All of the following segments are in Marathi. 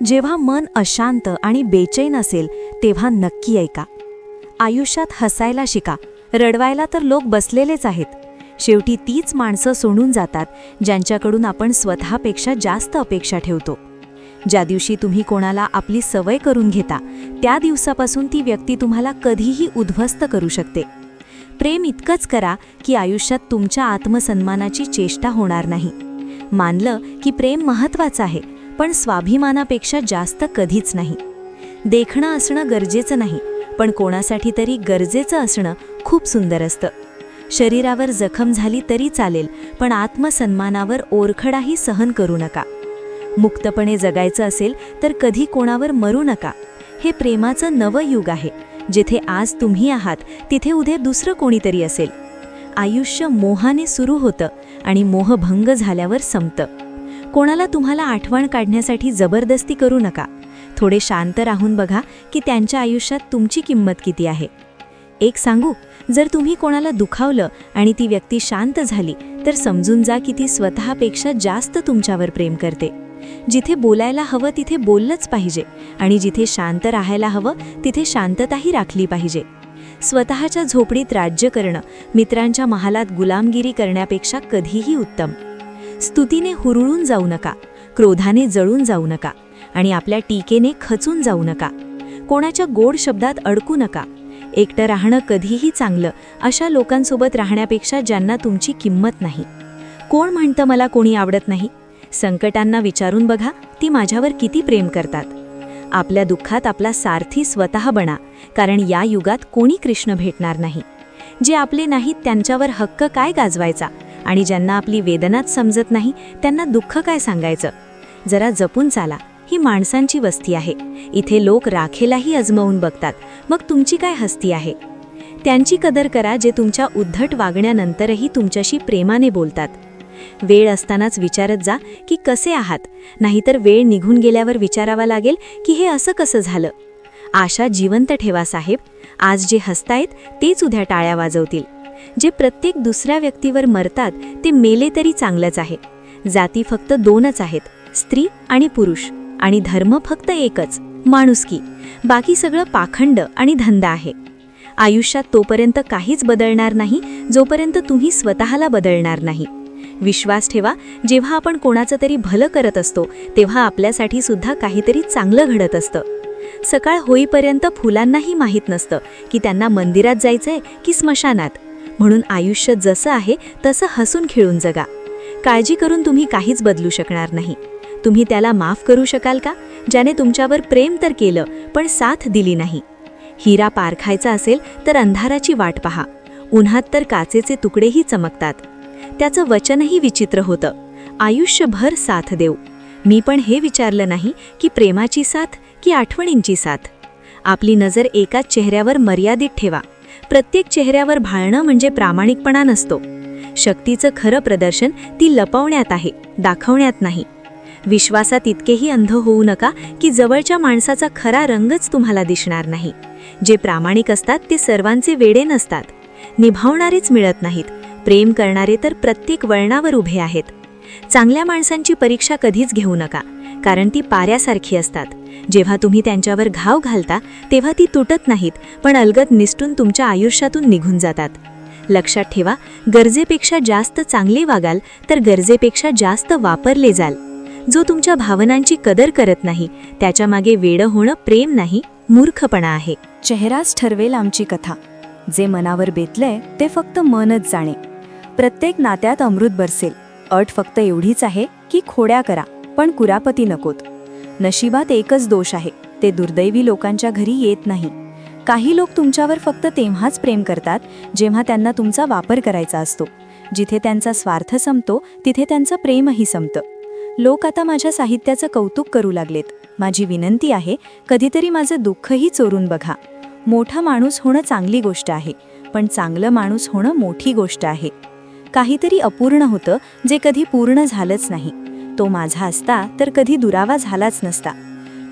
जेव्हा मन अशांत आणि बेचैन असेल तेव्हा नक्की ऐका. आयुष्यात हसायला शिका, रडवायला तर लोक बसलेलेच आहेत. शेवटी तीच माणसं सोडून जातात ज्यांच्याकडून आपण स्वतःपेक्षा जास्त अपेक्षा ठेवतो. ज्या दिवशी तुम्ही कोणाला आपली सवय करून घेता त्या दिवसापासून ती व्यक्ती तुम्हाला कधीही उद्ध्वस्त करू शकते. प्रेम इतकंच करा की आयुष्यात तुमच्या आत्मसन्मानाची चेष्टा होणार नाही. मानलं की प्रेम महत्त्वाचं आहे, पण स्वाभिमानापेक्षा जास्त कधीच नाही. देखणं असणं गरजेचं नाही, पण कोणासाठी तरी गरजेचं असणं खूप सुंदर असतं. शरीरावर जखम झाली तरी चालेल, पण आत्मसन्मानावर ओरखडाही सहन करू नका. मुक्तपणे जगायचं असेल तर कधी कोणावर मरू नका. हे प्रेमाचं नवं युग आहे, जिथे आज तुम्ही आहात तिथे उद्या दुसरं कोणीतरी असेल. आयुष्य मोहाने सुरू होतं आणि मोहभंग झाल्यावर संपतं. कोणाला तुम्हाला आठवण काढण्यासाठी जबरदस्ती करू नका. थोडे शांत राहून बघा की त्यांच्या आयुष्यात तुमची किंमत किती आहे. एक सांगू, जर तुम्ही कोणाला दुखावलं आणि ती व्यक्ती शांत झाली तर समजून जा की ती स्वतःपेक्षा जास्त तुमच्यावर प्रेम करते. जिथे बोलायला हवं तिथे बोललंच पाहिजे आणि जिथे शांत राहायला हवं तिथे शांतताही राखली पाहिजे. स्वतःच्या झोपडीत राज्य करणं मित्रांच्या महालात गुलामगिरी करण्यापेक्षा कधीही उत्तम. स्तुतीने हुरळून जाऊ नका, क्रोधाने जळून जाऊ नका आणि आपल्या टीकेने खचून जाऊ नका. कोणाच्या गोड शब्दात अडकू नका. एकटं राहणं कधीही चांगलं अशा लोकांसोबत राहण्यापेक्षा ज्यांना तुमची किंमत नाही. कोण म्हणतं मला कोणी आवडत नाही? संकटांना विचारून बघा ती माझ्यावर किती प्रेम करतात. आपल्या दुःखात आपला सारथी स्वतः बना, कारण या युगात कोणी कृष्ण भेटणार नाही. जे आपले नाहीत त्यांच्यावर हक्क काय गाजवायचा, आणि ज्यांना आपली वेदनाच समजत नाही त्यांना दुःख काय सांगायचं. जरा जपून चाला, ही माणसांची वस्ती आहे. इथे लोक राखेलाही अजमावून बघतात, मग तुमची काय हस्ती आहे. त्यांची कदर करा जे तुमच्या उद्धट वागण्यानंतरही तुमच्याशी प्रेमाने बोलतात. वेळ असतानाच विचारत जा की कसे आहात, नाहीतर वेळ निघून गेल्यावर विचारावा लागेल की हे असं कसं झालं. आशा जिवंत ठेवा साहेब. आज जे हसतायत तेच उद्या टाळ्या वाजवतील. जे प्रत्येक दुसऱ्या व्यक्तीवर मरतात ते मेले तरी चांगलंच आहे. जाती फक्त दोनच आहेत, स्त्री आणि पुरुष, आणि धर्म फक्त एकच, माणुसकी. बाकी सगळं पाखंड आणि धंदा आहे. आयुष्यात तोपर्यंत काहीच बदलणार नाही जोपर्यंत तुम्ही स्वतःला बदलणार नाही. विश्वास ठेवा, जेव्हा आपण कोणाचं तरी भलं करत असतो तेव्हा आपल्यासाठी सुद्धा काहीतरी चांगलं घडत असतं. सकाळ होईपर्यंत फुलांनाही माहीत नसतं की त्यांना मंदिरात जायचंय की स्मशानात. म्हणून आयुष्य जसं आहे तसं हसून खेळून जगा. काळजी करून तुम्ही काहीच बदलू शकणार नाही. तुम्ही त्याला माफ करू शकाल का, ज्याने तुमच्यावर प्रेम तर केलं पण साथ दिली नाही. हिरा पारखायचा असेल तर अंधाराची वाट पहा. उन्हात तर काचेचे तुकडेही चमकतात. त्याचं वचनही विचित्र होतं, आयुष्यभर साथ देऊ. मी पण हे विचारलं नाही की प्रेमाची साथ की आठवणींची साथ. आपली नजर एकाच चेहऱ्यावर मर्यादित ठेवा. प्रत्येक चेहऱ्यावर भाळणं म्हणजे प्रामाणिकपणा नसतो. शक्तीचं खरं प्रदर्शन ती लपवण्यात आहे, दाखवण्यात नाही. विश्वासात इतकेही अंध होऊ नका की जवळच्या माणसाचा खरा रंगच तुम्हाला दिसणार नाही. जे प्रामाणिक असतात ते सर्वांचे वेडे नसतात. निभावणारेच मिळत नाहीत, प्रेम करणारे तर प्रत्येक वळणावर उभे आहेत. चांगल्या माणसांची परीक्षा कधीच घेऊ नका, कारण ती पाऱ्यासारखी असतात. जेव्हा तुम्ही त्यांच्यावर घाव घालता तेव्हा ती तुटत नाहीत, पण अलगद निसटून तुमच्या आयुष्यातून निघून जातात. लक्षात ठेवा, गरजेपेक्षा जास्त चांगले वागाल तर गरजेपेक्षा जास्त वापरले जाल. जो तुमच्या भावनांची कदर करत नाही त्याच्यामागे वेडं होणं प्रेम नाही, मूर्खपणा आहे. चेहराच ठरवेल आमची कथा. जे मनावर बेतलंय ते फक्त मनच जाणे. प्रत्येक नात्यात अमृत बरसेल. अट फक्त एवढीच आहे की खोड्या करा पण कुरापती नकोत. नशिबात एकच दोष आहे, ते दुर्दैवी लोकांच्या घरी येत नाही. काही लोक तुमच्यावर फक्त तेव्हाच प्रेम करतात जेव्हा त्यांना तुमचा वापर करायचा असतो. जिथे त्यांचा स्वार्थ संपतो तिथे त्यांचं प्रेमही संपतं. लोक आता माझ्या साहित्याचं कौतुक करू लागलेत. माझी विनंती आहे, कधीतरी माझं दुःखही चोरून बघा. मोठा माणूस होणं चांगली गोष्ट आहे, पण चांगलं माणूस होणं मोठी गोष्ट आहे. काहीतरी अपूर्ण होतं जे कधी पूर्ण झालंच नाही. तो माझा असता तर कधी दुरावा झालाच नसता.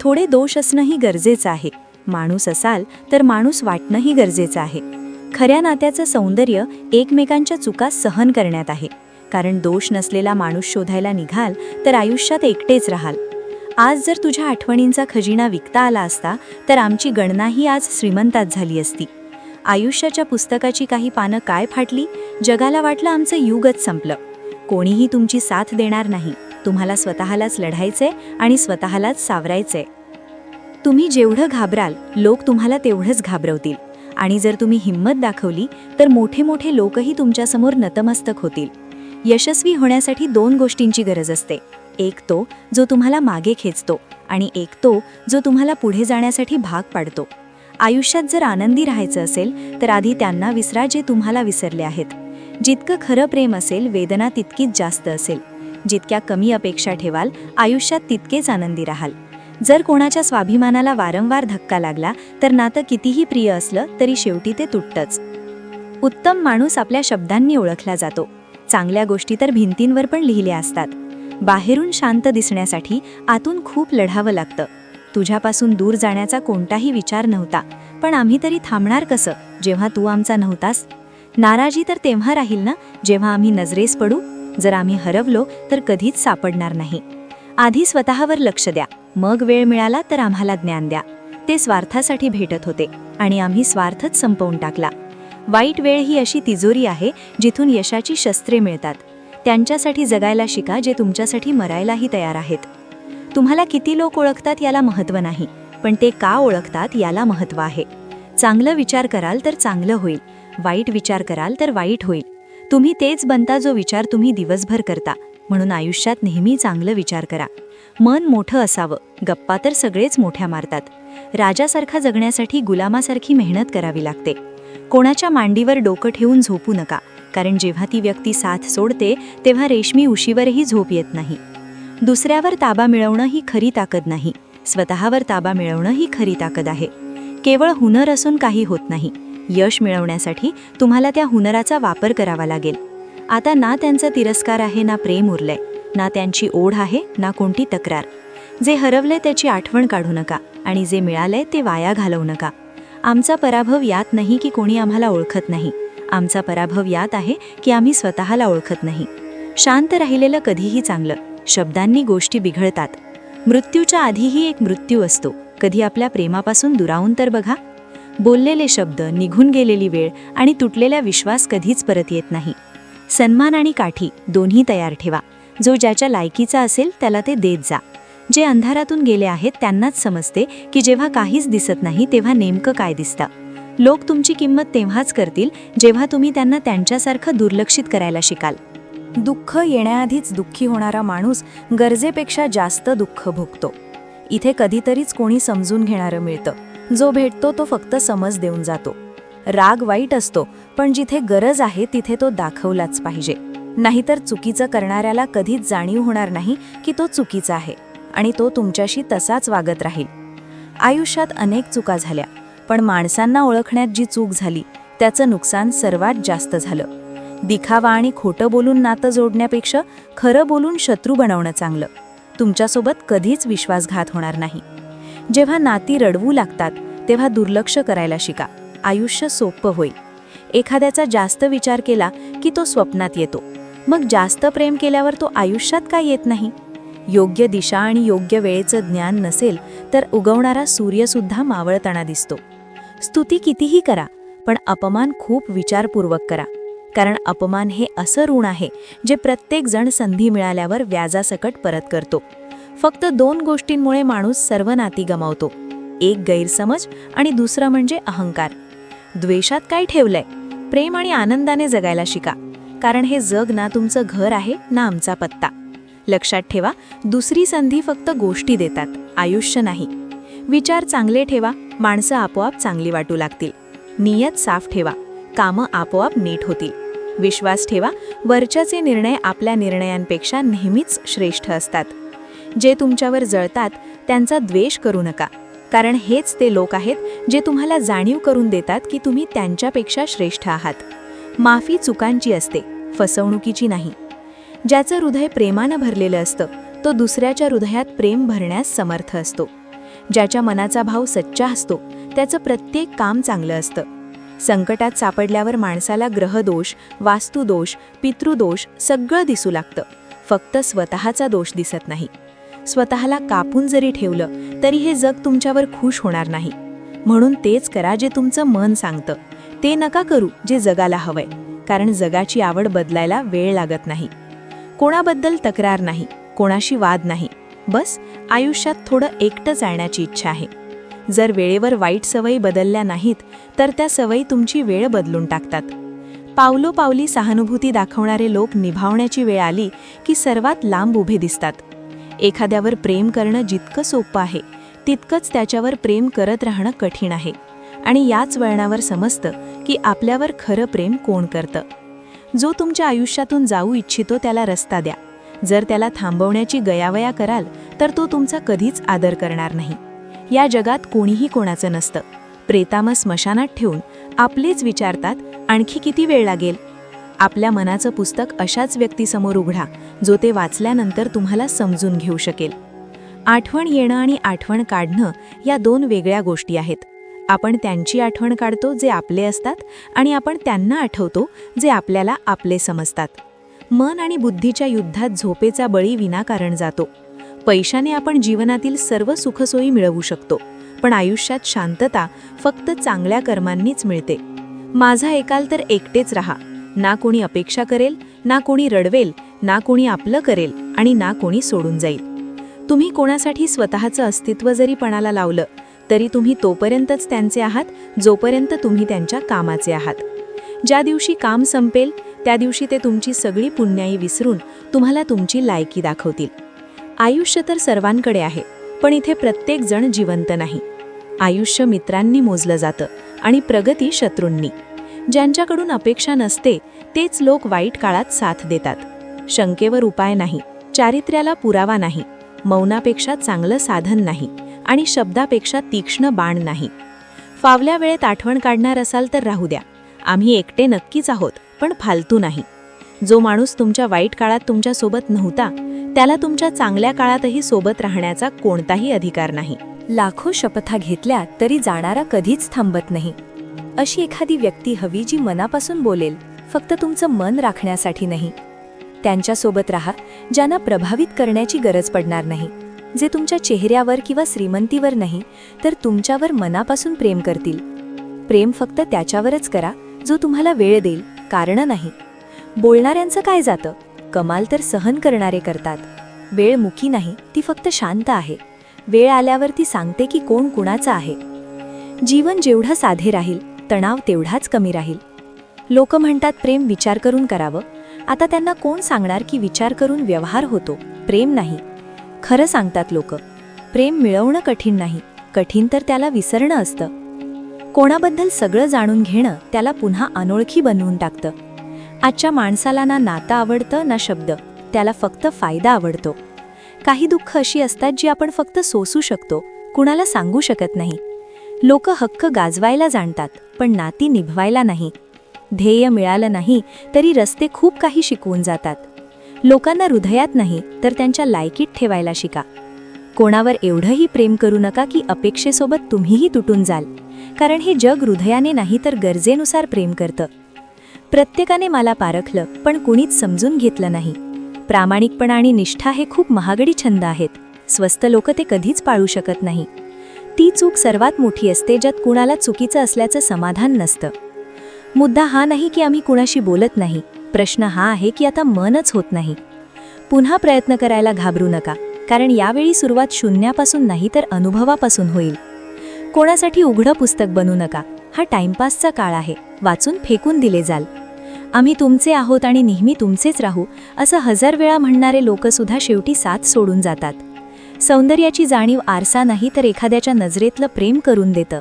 थोडे दोष असणंही गरजेचं आहे. माणूस असाल तर माणूस वाटणंही गरजेचं आहे. खऱ्या नात्याचं सौंदर्य एकमेकांच्या चुका सहन करण्यात आहे. कारण दोष नसलेला माणूस शोधायला निघाल तर आयुष्यात एकटेच राहाल. आज जर तुझ्या आठवणींचा खजिना विकता आला असता तर आमची गणनाही आज श्रीमंतात झाली असती. आयुष्याच्या पुस्तकाची काही पानं काय फाटली, जगाला वाटलं आमचं युगच संपलं. कोणीही तुमची साथ देणार नाही. तुम्हाला स्वतःलाच लढायचंय आणि स्वतःलाच सावरायचंय. तुम्ही जेवढं घाबराल लोक तुम्हाला तेवढंच घाबरवतील. आणि जर तुम्ही हिंमत दाखवली तर मोठे मोठे लोकही तुमच्यासमोर नतमस्तक होतील. यशस्वी होण्यासाठी 2 गोष्टींची गरज असते. एक तो जो तुम्हाला मागे खेचतो आणि एक तो जो तुम्हाला पुढे जाण्यासाठी भाग पाडतो. आयुष्यात जर आनंदी राहायचं असेल तर आधी त्यांना विसरा जे तुम्हाला विसरले आहेत. जितकं खरं प्रेम असेल वेदना तितकीच जास्त असेल. जितक्या कमी अपेक्षा ठेवाल आयुष्यात तितकेच आनंदी राहाल. जर कोणाच्या स्वाभिमानाला वारंवार धक्का लागला तर नातं कितीही प्रिय असलं तरी शेवटी ते तुटतंच. उत्तम माणूस आपल्या शब्दांनी ओळखला जातो. चांगल्या गोष्टी तर भिंतींवर पण लिहिल्या असतात. बाहेरून शांत दिसण्यासाठी आतून खूप लढावं लागतं. तुझ्यापासून दूर जाण्याचा कोणताही विचार नव्हता, पण आम्ही तरी थांबणार कसं जेव्हा तू आमचा नव्हतास. नाराजी तर तेव्हा राहील ना जेव्हा आम्ही नजरेस पडू. जर आम्ही हरवलो तर कधीच सापडणार नाही. आधी स्वतःवर लक्ष द्या, मग वेळ मिळाला तर आम्हाला ज्ञान द्या. ते स्वार्थासाठी भेटत होते आणि आम्ही स्वार्थच संपवून टाकला. वाईट वेळ ही अशी तिजोरी आहे जिथून यशाची शस्त्रे मिळतात. त्यांच्यासाठी जगायला शिका जे तुमच्यासाठी मरायलाही तयार आहेत. तुम्हाला किती लोक ओळखतात याला महत्त्व नाही, पण ते का ओळखतात याला महत्त्व आहे. चांगलं विचार कराल तर चांगलं होईल, वाईट विचार कराल तर वाईट होईल. तुम्ही तेच बनता जो विचार तुम्ही दिवसभर करता. म्हणून आयुष्यात नेहमी चांगलं विचार करा. मन मोठं असावं, गप्पा तर सगळेच मोठ्या मारतात. राजासारखा जगण्यासाठी गुलामासारखी मेहनत करावी लागते. कोणाच्या मांडीवर डोकं ठेवून झोपू नका, कारण जेव्हा ती व्यक्ती साथ सोडते तेव्हा रेशमी उशीवरही झोप येत नाही. दुसऱ्यावर ताबा मिळवणं ही खरी ताकद नाही, स्वतःवर ताबा मिळवणं ही खरी ताकद आहे. केवळ हुनर असून काही होत नाही. यश मिळवण्यासाठी तुम्हाला त्या हुनराचा वापर करावा लागेल. आता ना त्यांचा तिरस्कार आहे, ना प्रेम उरलंय, ना त्यांची ओढ आहे, ना कोणती तक्रार. जे हरवले त्याची आठवण काढू नका आणि जे मिळालंय ते वाया घालवू नका. आमचा पराभव यात नाही की कोणी आम्हाला ओळखत नाही. आमचा पराभव यात आहे की आम्ही स्वतःला ओळखत नाही. शांत राहिलेलं कधीही चांगलं. शब्दांनी गोष्टी बिघडतात. मृत्यूच्या आधीही एक मृत्यू असतो. कधी आपल्या प्रेमापासून दुरावून तर बघा. बोललेले शब्द, निघून गेलेली वेळ आणि तुटलेला विश्वास कधीच परत येत नाही. सन्मान आणि काठी दोन्ही तयार ठेवा. जो ज्याच्या लायकीचा असेल त्याला ते देत जा. जे अंधारातून गेले आहेत त्यांनाच समजते की जेव्हा काहीच दिसत नाही तेव्हा नेमकं काय दिसतं. लोक तुमची किंमत तेव्हाच करतील जेव्हा तुम्ही त्यांना त्यांच्यासारखं दुर्लक्षित करायला शिकाल. दुःख येण्याआधीच दुःखी होणारा माणूस गरजेपेक्षा जास्त दुःख भोगतो. इथे कधीतरीच कोणी समजून घेणारं मिळतं. जो भेटतो तो फक्त समज देऊन जातो. राग वाईट असतो, पण जिथे गरज आहे तिथे तो दाखवलाच पाहिजे. नाहीतर चुकीचं करणाऱ्याला कधीच जाणीव होणार नाही की तो चुकीचा आहे आणि तो तुमच्याशी तसाच वागत राहील. आयुष्यात अनेक चुका झाल्या, पण माणसांना ओळखण्यात जी चूक झाली त्याचं नुकसान सर्वात जास्त झालं. दिखावा आणि खोटं बोलून नातं जोडण्यापेक्षा खरं बोलून शत्रू बनवणं चांगलं. तुमच्यासोबत कधीच विश्वासघात होणार नाही. जेव्हा नाती रडवू लागतात तेव्हा दुर्लक्ष करायला शिका. आयुष्य सोपं होईल. एखाद्याचा जास्त विचार केला की तो स्वप्नात येतो. मग जास्त प्रेम केल्यावर तो आयुष्यात का येत नाही? योग्य दिशा आणि योग्य वेळेचं ज्ञान नसेल तर उगवणारा सूर्यसुद्धा मावळताना दिसतो. स्तुती कितीही करा, पण अपमान खूप विचारपूर्वक करा. कारण अपमान हे असं ऋण आहे जे प्रत्येक जण संधी मिळाल्यावर व्याजासकट परत करतो. फक्त 2 गोष्टींमुळे माणूस सर्व नाती गमावतो. एक गैरसमज आणि दुसरं म्हणजे अहंकार. द्वेषात काय ठेवलंय? प्रेम आणि आनंदाने जगायला शिका. कारण हे जग ना तुमचं घर आहे ना आमचा पत्ता. लक्षात ठेवा, दुसरी संधी फक्त गोष्टी देतात, आयुष्य नाही. विचार चांगले ठेवा, माणसं आपोआप चांगली वाटू लागतील. नियत साफ ठेवा, कामं आपोआप नीट होतील. विश्वास ठेवा, वरच्याचे निर्णय आपल्या निर्णयांपेक्षा नेहमीच श्रेष्ठ असतात. जे तुमच्यावर जळतात त्यांचा द्वेष करू नका, कारण हेच ते लोक आहेत जे तुम्हाला जाणीव करून देतात की तुम्ही त्यांच्यापेक्षा श्रेष्ठ आहात. माफी चुकांची असते, फसवणुकीची नाही. ज्याचं हृदय प्रेमानं भरलेलं असतं तो दुसऱ्याच्या हृदयात प्रेम भरण्यास समर्थ असतो. ज्याच्या मनाचा भाव सच्चा असतो त्याचं प्रत्येक काम चांगलं असतं. संकटात सापडल्यावर माणसाला ग्रहदोष, वास्तुदोष, पितृदोष सगळं दिसू लागतं. फक्त स्वतःचा दोष दिसत नाही. स्वतःला कापून जरी ठेवलं तरी हे जग तुमच्यावर खुश होणार नाही. म्हणून तेच करा जे तुमचं मन सांगतं. ते नका करू जे जगाला हवंय, कारण जगाची आवड बदलायला वेळ लागत नाही. कोणाबद्दल तक्रार नाही, कोणाशी वाद नाही. बस आयुष्यात थोडं एकटं चालण्याची इच्छा आहे. जर वेळेवर वाईट सवयी बदलल्या नाहीत तर त्या सवयी तुमची वेळ बदलून टाकतात. पावलोपावली सहानुभूती दाखवणारे लोक निभावण्याची वेळ आली की सर्वात लांब उभे दिसतात. एखाद्यावर प्रेम करणं जितकं सोपं आहे तितकंच त्याच्यावर प्रेम करत राहणं कठीण आहे. आणि याच वळणावर समजतं की आपल्यावर खरं प्रेम कोण करतं. जो तुमच्या आयुष्यातून जाऊ इच्छितो त्याला रस्ता द्या. जर त्याला थांबवण्याची गयावया कराल तर तो तुमचा कधीच आदर करणार नाही. या जगात कोणीही कोणाचं नसतं. प्रेताम स्मशानात ठेवून आपलेच विचारतात आणखी किती वेळ लागेल. आपल्या मनाचं पुस्तक अशाच व्यक्तीसमोर उघडा जो ते वाचल्यानंतर तुम्हाला समजून घेऊ शकेल. आठवण येणं आणि आठवण काढणं या दोन वेगळ्या गोष्टी आहेत. आपण त्यांची आठवण काढतो जे आपले असतात आणि आपण त्यांना आठवतो जे आपल्याला आपले समजतात. मन आणि बुद्धीच्या युद्धात झोपेचा बळी विनाकारण जातो. पैशाने आपण जीवनातील सर्व सुखसोयी मिळवू शकतो, पण आयुष्यात शांतता फक्त चांगल्या कर्मांनीच मिळते. माझा ऐकाल तर एकटेच राहा. ना कोणी अपेक्षा करेल, ना कोणी रडवेल, ना कोणी आपलं करेल आणि ना कोणी सोडून जाईल. तुम्ही कोणासाठी स्वतःचं अस्तित्व जरी पणाला लावलं तरी तुम्ही तोपर्यंतच त्यांचे आहात जोपर्यंत तुम्ही त्यांच्या कामाचे आहात. ज्या दिवशी काम संपेल त्या दिवशी ते तुमची सगळी पुण्याई विसरून तुम्हाला तुमची लायकी दाखवतील. आयुष्य तर सर्वांकडे आहे, पण इथे प्रत्येक जण जिवंत नाही. आयुष्य मित्रांनी मोजलं जातं आणि प्रगती शत्रूंनी. ज्यांच्याकडून अपेक्षा नसते तेच लोक वाईट काळात साथ देतात. शंकेवर उपाय नाही, चारित्र्याला पुरावा नाही, मौनापेक्षा चांगलं साधन नाही आणि शब्दापेक्षा तीक्ष्ण बाण नाही. फावल्या वेळेत आठवण काढणार असाल तर राहू द्या. आम्ही एकटे नक्कीच आहोत, पण फालतू नाही. जो माणूस तुमच्या वाईट काळात तुमच्यासोबत नव्हता त्याला तुमच्या चांगल्या काळातही सोबत राहण्याचा कोणताही अधिकार नाही. लाखो शपथा घेतल्या तरी जाणारा कधीच थांबत नाही. अशी एखादी व्यक्ती हवी जी मनापासून बोलेल, फक्त तुमचं मन राखण्यासाठी नाही. त्यांच्यासोबत राहा ज्यांना प्रभावित करण्याची गरज पडणार नाही, जे तुमच्या चेहऱ्यावर किंवा श्रीमंतीवर नाही तर तुमच्यावर मनापासून प्रेम करतील. प्रेम फक्त त्याच्यावरच करा जो तुम्हाला वेळ देईल, कारणं नाही. बोलणाऱ्यांचं काय जातं, कमाल तर सहन करणारे करतात. वेळ मुकी नाही, ती फक्त शांत आहे. वेळ आल्यावर ती सांगते की कोण कुणाचं आहे. जीवन जेवढं साधे राहील तणाव तेवढाच कमी राहील. लोक म्हणतात प्रेम विचार करून करावं. आता त्यांना कोण सांगणार की विचार करून व्यवहार होतो, प्रेम नाही. खरं सांगतात लोक, प्रेम मिळवणं कठीण नाही, कठीण तर त्याला विसरणं असतं. कोणाबद्दल सगळं जाणून घेणं त्याला पुन्हा अनोळखी बनवून टाकतं. आजच्या माणसाला ना नातं आवडतं ना शब्द, त्याला फक्त फायदा आवडतो. काही दुःख अशी असतात जी आपण फक्त सोसू शकतो, कुणाला सांगू शकत नाही. लोक हक्क गाजवायला जाणतात पण नाती निभवायला नाही. ध्येय मिळालं नाही तरी रस्ते खूप काही शिकवून जातात. लोकांना हृदयात नाही तर त्यांच्या लायकीत ठेवायला शिका. कोणावर एवढंही प्रेम करू नका की अपेक्षेसोबत तुम्हीही तुटून जाल, कारण हे जग हृदयाने नाही तर गरजेनुसार प्रेम करतं. प्रत्येकाने मला पारखलं पण कुणीच समजून घेतलं नाही. प्रामाणिकपणा आणि निष्ठा हे खूप महागडी छंद आहेत. स्वस्त लोक ते कधीच पाळू शकत नाही. ती चूक सर्वात मोठी असते ज्यात कुणाला चुकीचं असल्याचं समाधान नसतं. मुद्दा हा नाही की आम्ही कुणाशी बोलत नाही, प्रश्न हा आहे की आता मनच होत नाही. पुन्हा प्रयत्न करायला घाबरू नका, कारण यावेळी सुरुवात शून्यापासून नाही तर अनुभवापासून होईल. कोणासाठी उघडं पुस्तक बनू नका, हा टाइमपासचा काळ आहे, वाचून फेकून दिले जाल. आम्ही तुमचे आहोत आणि नेहमी तुमचेच राहू असं 1000 वेळा म्हणणारे लोकसुद्धा शेवटी साथ सोडून जातात. सौंदर्याची जाणीव आरसा नाही तर एखाद्याच्या नजरेतलं प्रेम करून देतं.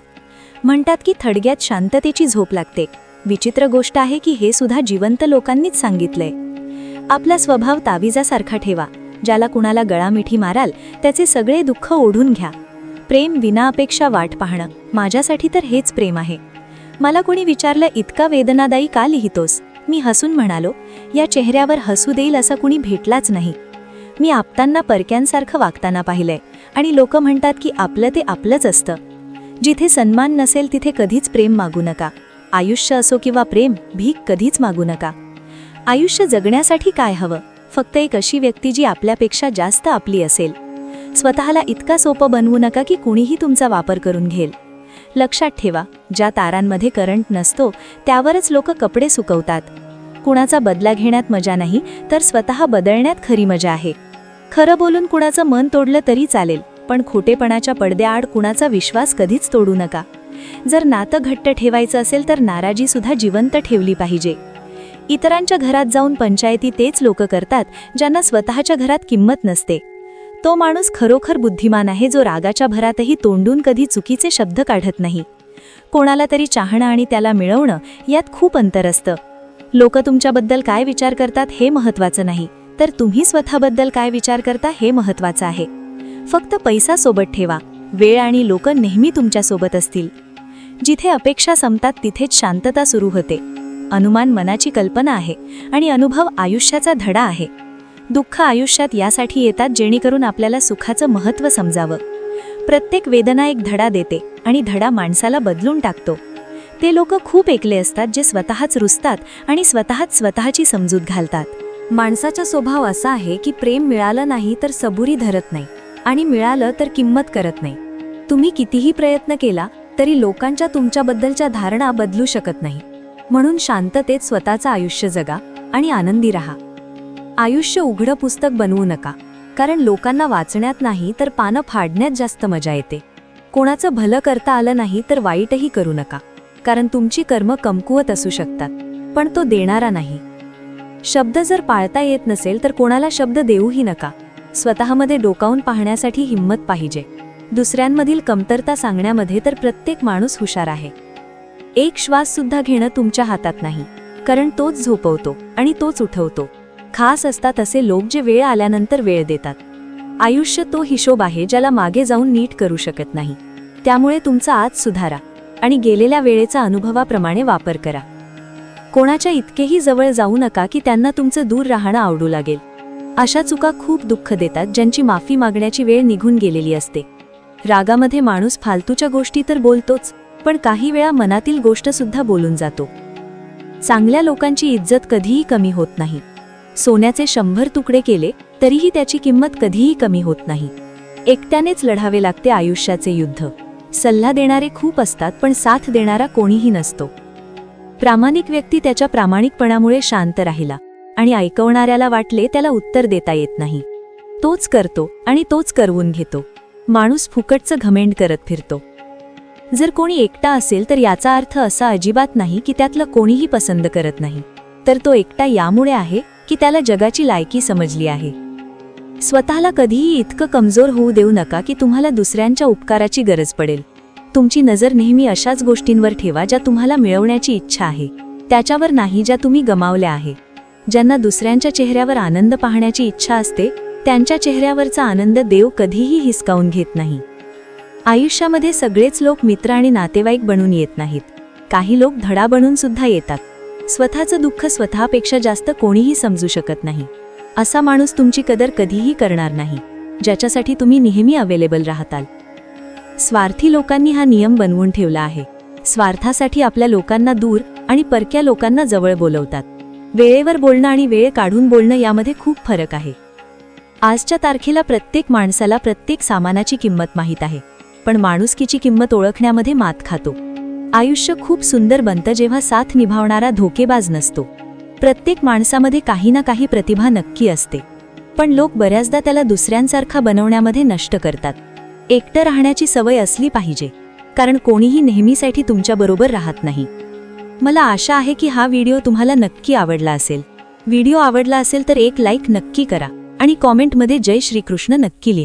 म्हणतात की थडग्यात शांततेची झोप लागते. विचित्र गोष्ट आहे की हे सुद्धा जिवंत लोकांनीच सांगितलंय. आपला स्वभाव ताविजासारखा ठेवा. ज्याला कुणाला गळामिठी माराल त्याचे सगळे दुःख ओढून घ्या. प्रेम विना अपेक्षा वाट पाहणं, माझ्यासाठी तर हेच प्रेम आहे. मला कोणी विचारलं इतका वेदनादायी का लिहितोस? मी हसून म्हणालो, या चेहऱ्यावर हसू देईल असा कुणी भेटलाच नाही. मी आपतांना परक्यांसारखं वागताना पाहिलंय आणि लोक म्हणतात की आपलं ते आपलंच असतं. जिथे सन्मान नसेल तिथे कधीच प्रेम मागू नका. आयुष्य असो किंवा प्रेम, भीक कधीच मागू नका. आयुष्य जगण्यासाठी काय हवं? फक्त एक अशी व्यक्ती जी आपल्यापेक्षा जास्त आपली असेल. स्वतःला इतका सोपं बनवू नका की कुणीही तुमचा वापर करून घेईल. लक्षात ठेवा, ज्या तारांमध्ये करंट नसतो त्यावरच लोक कपडे सुकवतात. कुणाचा बदला घेण्यात मजा नाही, तर स्वतः बदलण्यात खरी मजा आहे. खरं बोलून कुणाचं मन तोडलं तरी चालेल, पण खोटेपणाच्या पडद्याआड कुणाचा विश्वास कधीच तोडू नका. जर नातं घट्ट ठेवायचं असेल तर नाराजी सुद्धा जिवंत ठेवली पाहिजे. इतरांच्या घरात जाऊन पंचायती तेच लोक करतात ज्यांना स्वतःच्या घरात किंमत नसते. तो माणूस खरोखर बुद्धिमान आहे जो रागाच्या भरातही तोंडून कधी चुकीचे शब्द काढत नाही. कोणाला तरी चाहणं आणि त्याला मिळवणं यात खूप अंतर असतं. लोक तुमच्याबद्दल काय विचार करतात हे महत्त्वाचं नाही, तर तुम्ही स्वतःबद्दल काय विचार करता हे महत्त्वाचं आहे. फक्त पैसा सोबत ठेवा, वेळ आणि लोक नेहमी तुमच्यासोबत असतील. जिथे अपेक्षा संपतात तिथेच शांतता सुरू होते. अनुमान मनाची कल्पना आहे आणि अनुभव आयुष्याचा धडा आहे. दुःख आयुष्यात यासाठी येतात जेणेकरून आपल्याला सुखाचं महत्त्व समजावं. प्रत्येक वेदना एक धडा देते आणि धडा माणसाला बदलून टाकतो. ते लोक खूप एकले असतात जे स्वतःच रुसतात आणि स्वतःची समजूत घालतात. माणसाचा स्वभाव असा आहे की प्रेम मिळालं नाही तर सबुरी धरत नाही आणि मिळालं तर किंमत करत नाही. तुम्ही कितीही प्रयत्न केला तरी लोकांच्या तुमच्याबद्दलच्या धारणा बदलू शकत नाही. म्हणून शांततेत स्वतःचं आयुष्य जगा आणि आनंदी राहा. आयुष्य उघडं पुस्तक बनवू नका, कारण लोकांना वाचण्यात नाही तर पानं फाडण्यात जास्त मजा येते. कोणाचं भलं करता आलं नाही तर वाईटही करू नका, कारण तुमची कर्म कमकुवत असू शकतात, पण तो देणारा नाही. शब्द जर पाळता येत नसेल तर कोणाला शब्द देऊही नका. स्वतःमध्ये डोकावून पाहण्यासाठी हिंमत पाहिजे. दुसऱ्यांमधील कमतरता सांगण्यामध्ये तर प्रत्येक माणूस हुशार आहे. एक श्वास सुद्धा घेणं तुमच्या हातात नाही, कारण तोच झोपवतो आणि तोच उठवतो. खास असतात असे लोक जे वेळ आल्यानंतर वेळ देतात. आयुष्य तो हिशोब आहे ज्याला मागे जाऊन नीट करू शकत नाही. त्यामुळे तुमचा आज सुधारा आणि गेलेल्या वेळेचा अनुभवाप्रमाणे वापर करा. कोणाच्या इतकेही जवळ जाऊ नका की त्यांना तुमचं दूर राहणं आवडू लागेल. अशा चुका खूप दुःख देतात ज्यांची माफी मागण्याची वेळ निघून गेलेली असते. रागामध्ये माणूस फालतूच्या गोष्टी तर बोलतोच, पण काही वेळा मनातील गोष्ट सुद्धा बोलून जातो. चांगल्या लोकांची इज्जत कधीही कमी होत नाही. सोन्याचे 100 तुकडे केले तरीही त्याची किंमत कधीही कमी होत नाही. एकट्यानेच लढावे लागते आयुष्याचे युद्ध. सल्ला देणारे खूप असतात, पण साथ देणारा कोणीही नसतो. प्रामाणिक व्यक्ती त्याच्या प्रामाणिकपणामुळे शांत राहिला आणि ऐकवणाऱ्याला वाटले त्याला उत्तर देता येत नाही. तोच करतो आणि तोच करवून घेतो. माणूस फुकटचं घमेंड करत फिरतो. जर कोणी एकटा असेल तर याचा अर्थ असा अजिबात नाही की त्यातलं कोणीही पसंत करत नाही, तर तो एकटा यामुळे आहे की त्याला जगाची लायकी समजली आहे. स्वतःला कधीही इतकं कमजोर होऊ देऊ नका की तुम्हाला दुसऱ्यांच्या उपकाराची गरज पडेल. तुमची नजर नेहमी अशाच गोष्टींवर ठेवा ज्या तुम्हाला मिळवण्याची इच्छा आहे, त्याच्यावर नाही ज्या तुम्ही गमावल्या आहे. ज्यांना दुसऱ्यांच्या चेहऱ्यावर आनंद पाहण्याची इच्छा असते त्यांच्या चेहऱ्यावरचा आनंद देव कधीही हिसकावून घेत नाही. आयुष्यामध्ये सगळेच लोक मित्र आणि नातेवाईक बनून येत नाहीत. काही लोक धडा बनून सुद्धा येतात. स्वतःचं दुःख स्वतःपेक्षा जास्त कोणीही समजू शकत नाही. असा माणूस तुमची कदर कधीही करणार नाही, ज्याच्यासाठी तुम्ही नेहमी अवेलेबल राहताल. स्वार्थी लोकांनी हा नियम बनवून ठेवला आहे. स्वार्थासाठी आपल्या लोकांना दूर आणि परक्या लोकांना जवळ बोलवतात. वेळेवर बोलणं आणि वेळ काढून बोलणं यामध्ये खूप फरक आहे. आजच्या तारखेला प्रत्येक माणसाला प्रत्येक सामानाची किंमत माहीत आहे, पण माणुसकीची किंमत ओळखण्यामध्ये मात खातो. आयुष्य खूप सुंदर बनतं जेव्हा साथ निभावणारा धोकेबाज नसतो. प्रत्येक माणसामध्ये काही ना काही प्रतिभा नक्की असते, पण लोक बऱ्याचदा त्याला दुसऱ्यांसारखा बनवण्यामध्ये नष्ट करतात. एकटं राहण्याची सवय असली पाहिजे, कारण कोणीही नेहमीसाठी तुमच्याबरोबर राहत नाही. मला आशा आहे की हा व्हिडिओ तुम्हाला नक्की आवडला असेल. व्हिडिओ आवडला असेल तर एक लाईक नक्की करा आणि कॉमेंटमध्ये जय श्रीकृष्ण नक्की लिहा.